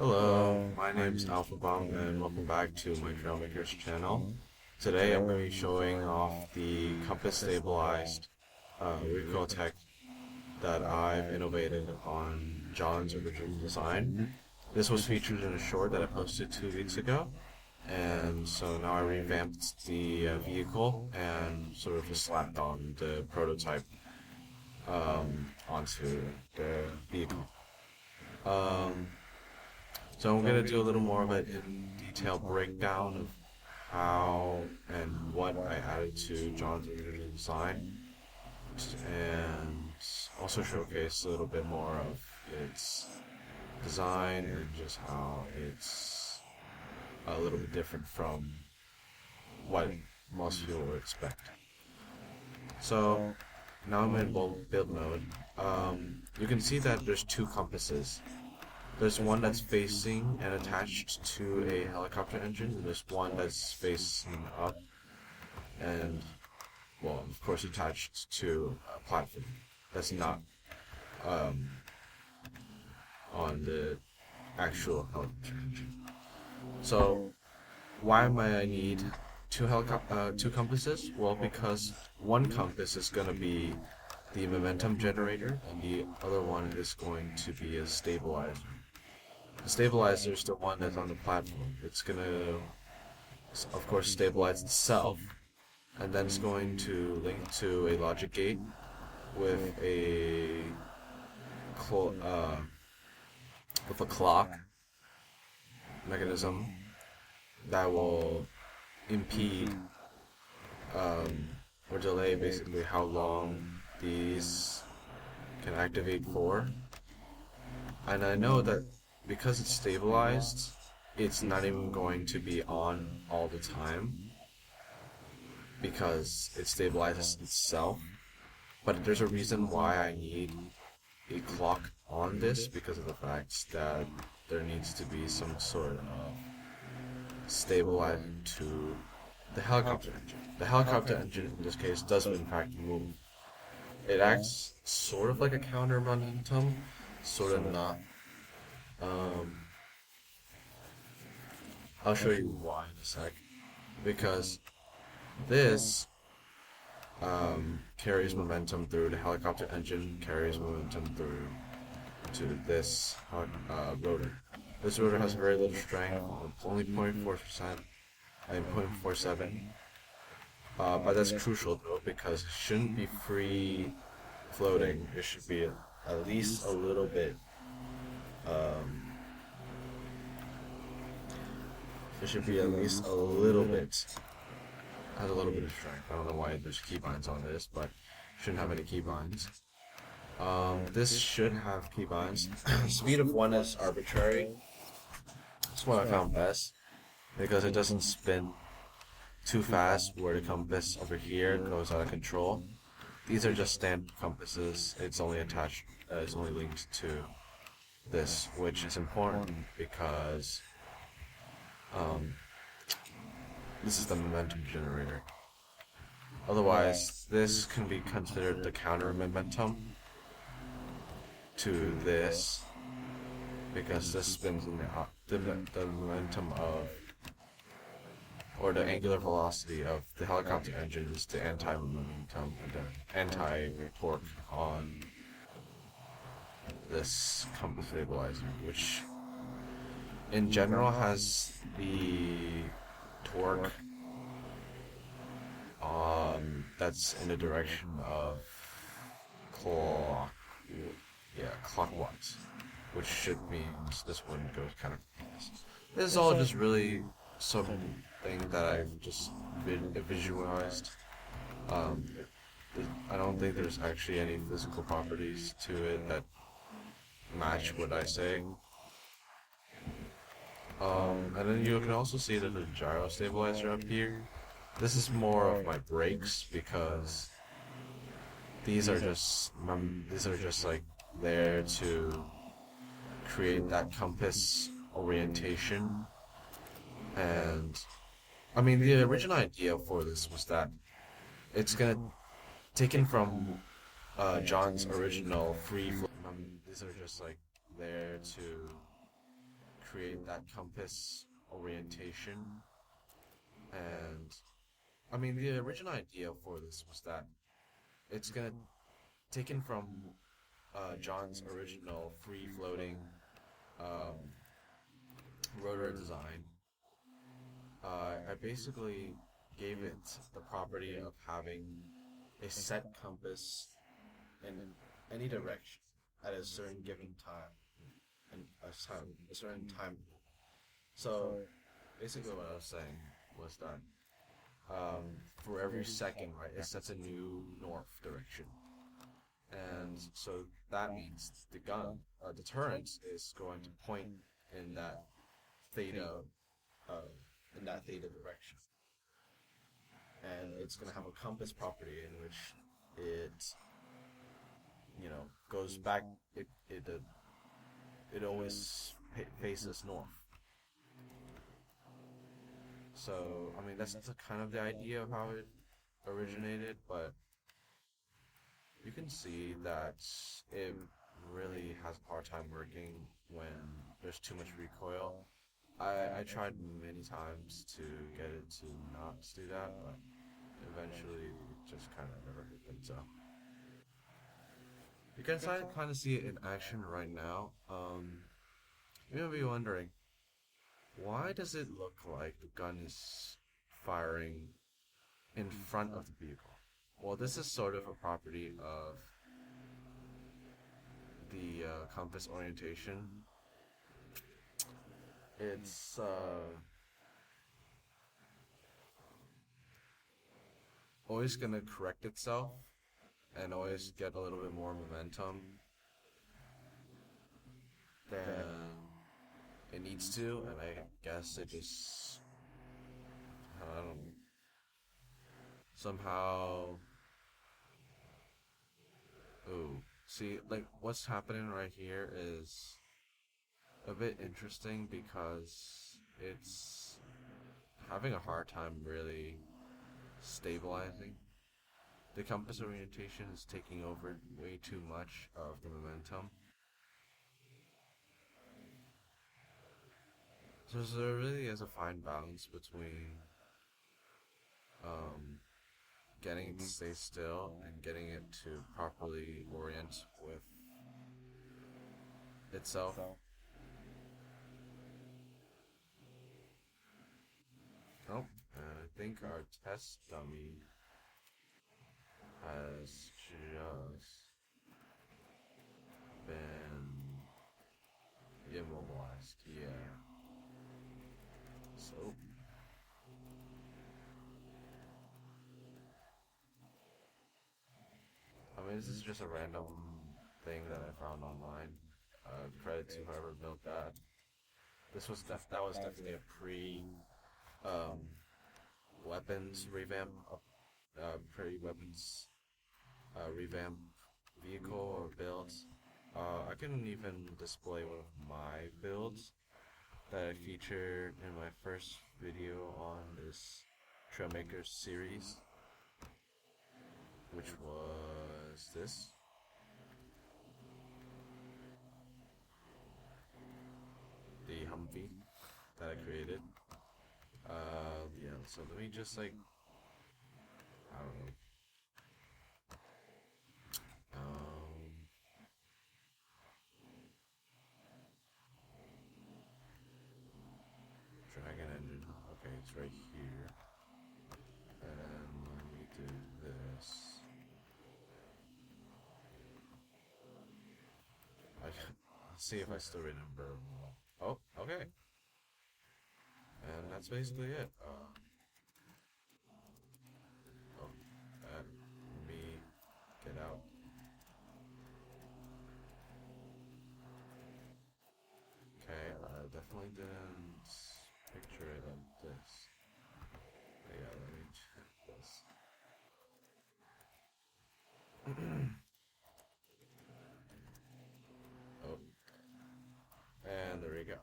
Hello, my name's Alphabomb and welcome back to my Trailmakers channel. Today I'm going to be showing off the compass stabilized recoil tech that I've innovated on John's original design. This was featured in a short that I posted 2 weeks ago, and so now I revamped the vehicle and sort of just slapped on the prototype onto the vehicle. Um, So I'm gonna do a little more of an in detail breakdown of how and what I added to John's original design, and also showcase a little bit more of its design and just how it's a little bit different from what most people would expect. So now I'm in build mode. You can see that there's two compasses. There's one that's facing and attached to a helicopter engine, and there's one that's facing up and, well, of course, attached to a platform that's not um, on the actual helicopter engine. So, why might I need two compasses? Well, because one compass is going to be the momentum generator, and the other one is going to be a stabilizer. The stabilizer is the one that's on the platform. It's gonna, of course, stabilize itself, and then it's going to link to a logic gate with a clo- uh, with a clock mechanism that will impede or delay basically how long these can activate for. And I know that because it's stabilized, it's not even going to be on all the time because it stabilizes itself. But there's a reason why I need a clock on this because of the fact that there needs to be some sort of stabilizing to the helicopter engine. The helicopter engine in this case does in fact move. It acts sort of like a counter momentum, sort of not. Um, I'll show you why in a sec. Because this carries momentum through the helicopter engine, carries momentum through to this rotor. This rotor has very little strength, only 0.4% and 0.47. But that's crucial though because it shouldn't be free floating. It should be at least a little bit. Um, it should be at least a little bit. Has a little bit of strength. I don't know why there's keybinds on this, but shouldn't have any keybinds. This should have keybinds. Speed of one is arbitrary. That's what I found best because it doesn't spin too fast where the compass over here goes out of control. These are just standard compasses. It's only attached, it's only linked to this, which is important because um, this is the momentum generator. Otherwise, this can be considered the counter momentum to this because this spins in the momentum of, or the angular velocity of the helicopter engine is the anti-momentum and the anti-torque on this compass stabilizer, which in general has the torque that's in the direction of clock, yeah, clockwise, which should means this one goes kind of fast. This is all just really something that I've just visualized. Um, I don't think there's actually any physical properties to it that match what I say. And then you can also see that the gyro stabilizer up here. This is more of my brakes because these are just like there to create that compass orientation. And I mean the original idea for this was that it's gonna taken from John's original free flow. These are just like there to create that compass orientation. And I mean, the original idea for this was that it's gonna taken from John's original free floating um, rotor design. I basically gave it the property of having a set compass in any direction at a certain given time and a certain time. So basically, what I was saying was that for every second, right, it sets a new north direction, and so that means the gun, deterrent, is going to point in that theta, uh, in that theta direction, and it's going to have a compass property in which it, goes back. It always faces north. So I mean that's the kind of the idea of how it originated, but you can see that it really has a hard time working when there's too much recoil. I tried many times to get it to not do that, but eventually it just kind of never happened. So you can kind of see it in action right now. You may be wondering, why does it look like the gun is firing in front of the vehicle? Well, this is sort of a property of the compass orientation. It's always going to correct itself and always get a little bit more momentum than it needs to, and I guess it just, I don't know, somehow. Ooh, see, like what's happening right here is a bit interesting because it's having a hard time really stabilizing. The compass orientation is taking over way too much of the momentum. So there really is a fine balance between um, getting it to stay still and getting it to properly orient with itself. Oh, and I think our test dummy has just been immobilized. Yeah. So, I mean, this is just a random thing that I found online. Credit to whoever built that. That was definitely a pre um, weapons revamp, pre weapons revamp vehicle or build. I can even display one of my builds that I featured in my first video on this Trailmakers series, which was this. The Humvee that I created. Yeah, so let me just like, I don't know. Um, Dragon engine. Okay, it's right here. And let me do this. Let's see if I still remember. Oh, okay. And that's basically it. Oh, let me get out. Okay, I definitely didn't picture it like this. Yeah, let me check this. Oh, and there we go.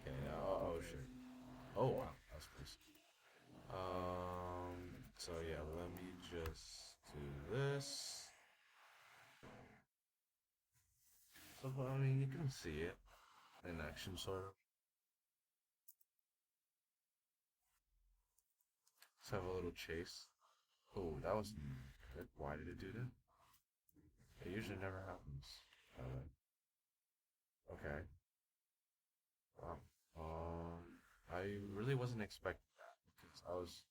Okay, now, oh shit. Oh wow, that's close. So yeah, let me just do this. So, I mean, you can see it. in action, sort of. Let's have a little chase. Oh, that was good. Why did it do that? It usually never happens. Okay. Wow. I really wasn't expecting that because I was,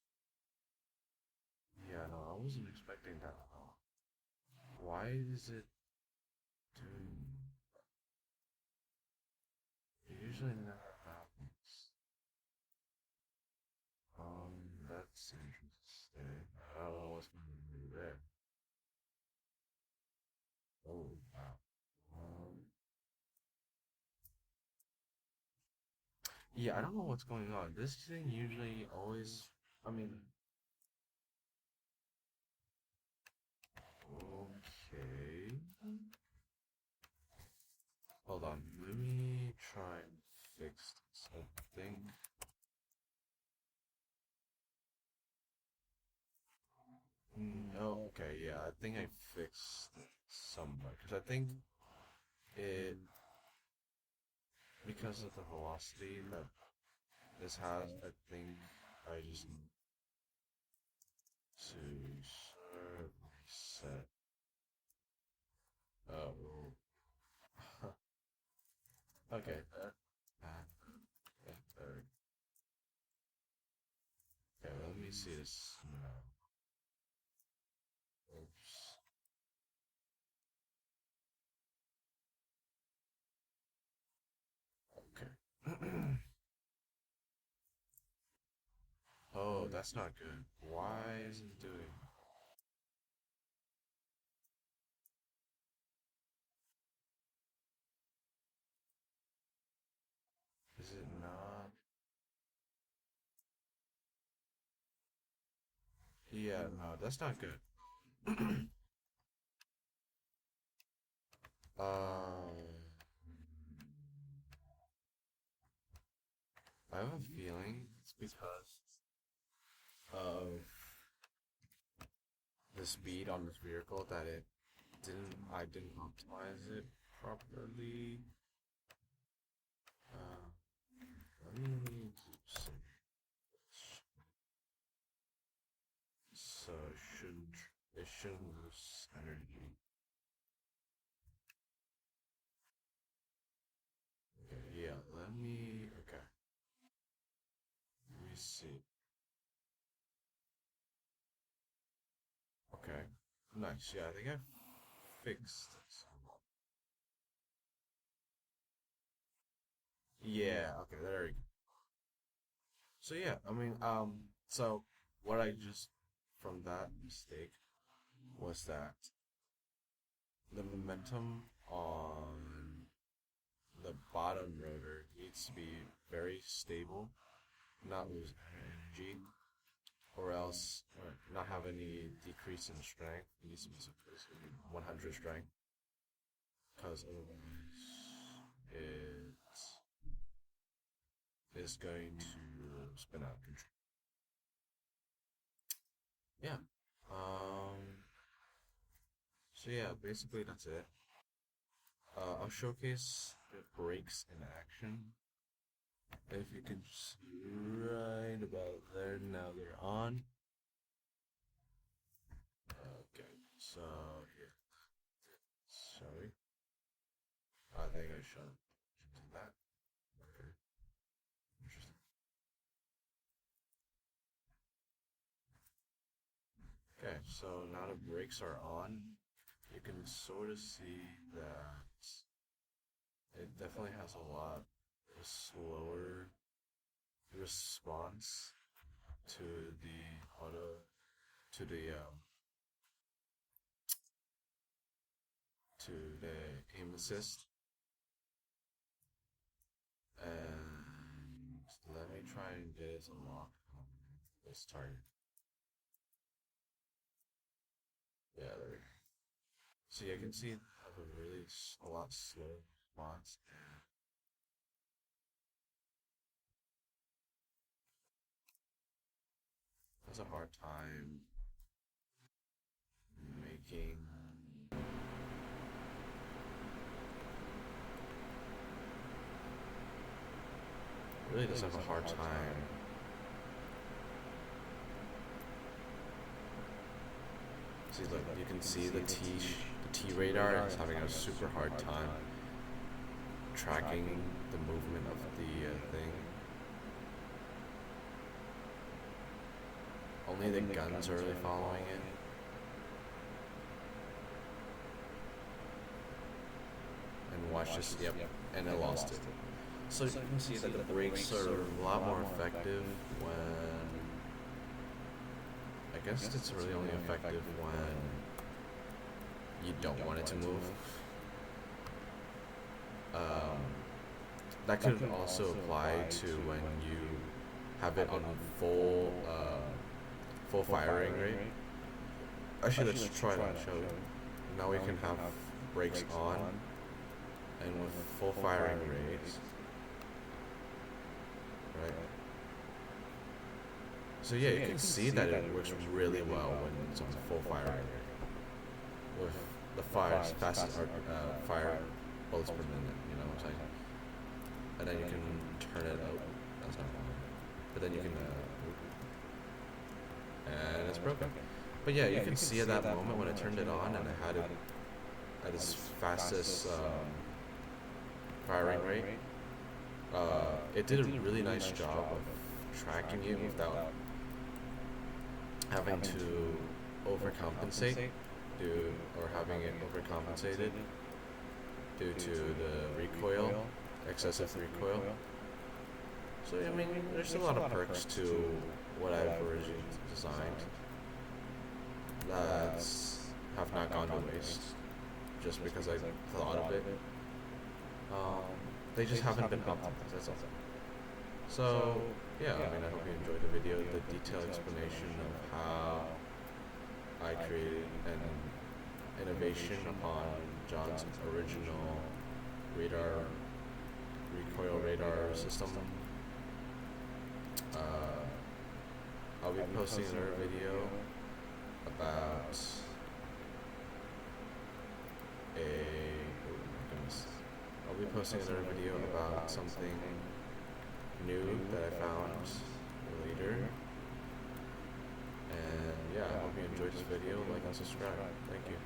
yeah, no, I wasn't expecting that at all. Why is it doing? It usually never happens. That's interesting. I don't know what's going to do there. Oh, wow. Um, yeah, I don't know what's going on. This thing usually always, I mean, okay. Hold on. Let me try and fix something. No, okay, yeah, I think I fixed it somewhere. Because I think it, because of the velocity that this has, I think I just need to sort reset. Oh, okay, that, there. Okay, let me see this now. Oops. Okay. Oh, that's not good. Why is it doing? Is it not? Yeah, no, that's not good. Um, I have a feeling it's because of the speed on this vehicle that I didn't optimize it properly. Uh, let me do some, so it shouldn't lose energy. Okay, yeah, okay, let me see. Okay, nice, yeah, I think I fixed it. Yeah, okay, there we go. So yeah, I mean, so what I just from that mistake was that the momentum on the bottom rotor needs to be very stable, not lose energy, or else or not have any decrease in strength. It needs to be 100 strength, because otherwise it is going to spin out of control. Yeah. Um. So yeah, basically that's it. I'll showcase the brakes in action. If you can see right about there, now they're on. Okay, so yeah, sorry. I think I should do that. Okay, interesting. Okay, so now the brakes are on. You can sort of see that it definitely has a lot of slower response to the auto to the aim assist. And let me try and get it to lock on this target. Yeah, there we go. See, I can see it have a lot slower response, and has a hard time making. really does have a hard time. See, look, you can see the T radar is having a super hard time tracking the movement of the thing. Only the guns are really following it. And watch this, yep, and it lost it. So you can see that the brakes are a lot more effective when, I guess it's really only effective when you don't want it to move. That could also apply to when you have it on full firing rate. Actually, let's try that, shall we? Now we can have brakes on, and with full firing rates, right? So yeah, you can see that it works really well when it's on full firing rate, with the fastest fire bullets per minute. You know what I'm saying? And then you can turn it out. That's not wrong. But then you can, and it's broken. But yeah, you can see at that moment when I turned it on and I had it at its fastest firing rate, it did a really nice job of tracking you without having to overcompensate or having it overcompensated due to the recoil, excessive recoil. So I mean, there's a lot of perks to what I've originally designed that have not gone to waste just because I thought of it. They just haven't been optimized, that's all. So yeah, I mean, I hope you enjoyed the video, the detailed explanation of how I created an innovation upon John's original recoil radar system. I'll be posting another video about I'll be posting another video about something new that I found later. And yeah, I hope you enjoyed this video. Like and subscribe. Thank you.